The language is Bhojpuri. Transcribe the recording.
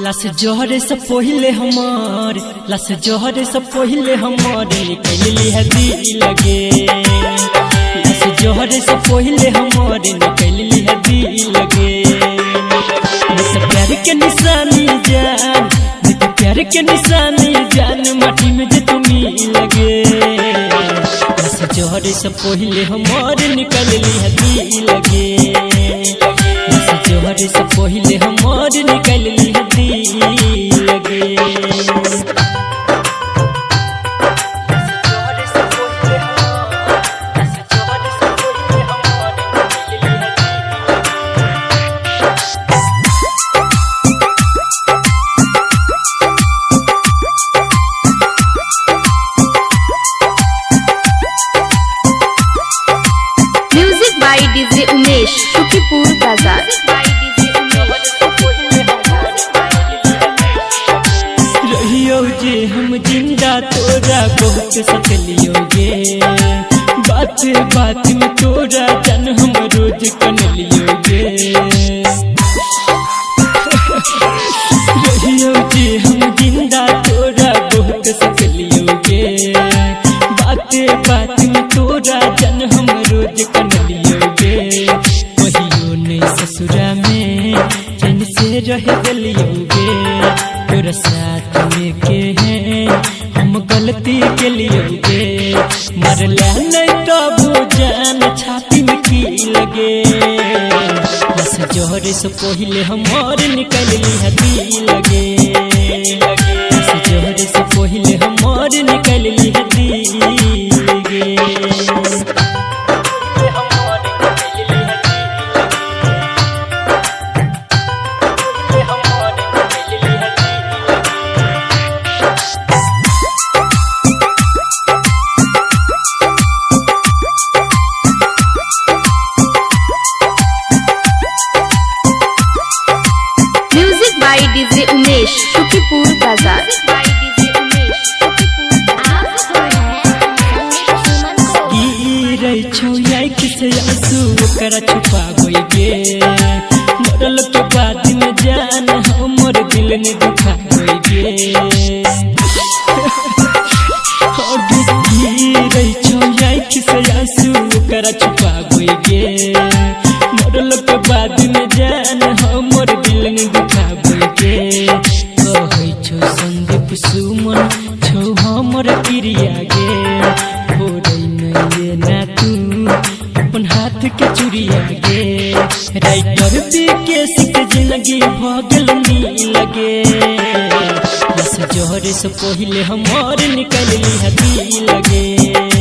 लस जोहरे से पहिले हमार लस जोहरे से पहिले हमार निकलली है दिल लगे। लस जोहरे से पहिले हमार निकलली है दिल लगे। नित प्यार के निशानी जान नित प्यार के निशानी जान माटी में जे तुम्हें लगे। लस जोहरे से पहिले हमार निकलली है दिल लगे। लस जोहरे से पहिले हमार निकलली है दिल लगे। Music by DJ Umesh Shukipur बाजार। रहियो जे हम जिंदा तोरा बहुत सतलियोगे। बात बात में तोरा जन हम रोज कन लियोगे। रहियो जे हम जिंदा तोरा बहुत सतलियोगे। बात बात में तोरा जन हम रोज कन लियोगे। कहियो नहीं ससुरा में चैन से रह गलियोगे। तोरा साथ में के हैं हम गलती के लियोगे। मरला नहीं तो भोजन छाती में की लगे। लस जोहरे से पहिले हमार निकलली है दिल लगे। लस जोहरे से पहिले हमार निकलली है दिल लगे। Music by DJ Umesh Shukipur बाजार। गिरै छौ आँख से आंसू ओकरा छुपाबोगे। मरल के बाद में जान हमर दिल ने दुखाबोगे। गिरै छौ आँख से आंसू ओकरा छुपाबोगे। मरल के बाद में जान हमर दिल ने दुखाबोगे। कहै छौ संदीप सुमन छौ हमर प्रिया गे। फोड़ै नहीं ना तू अपन हाथ के चुरिया गे। राइटर विकेश के जिंदगी भगल नी लगे। लस जोहरे से पहिले हमार निकलली है दिल लगे।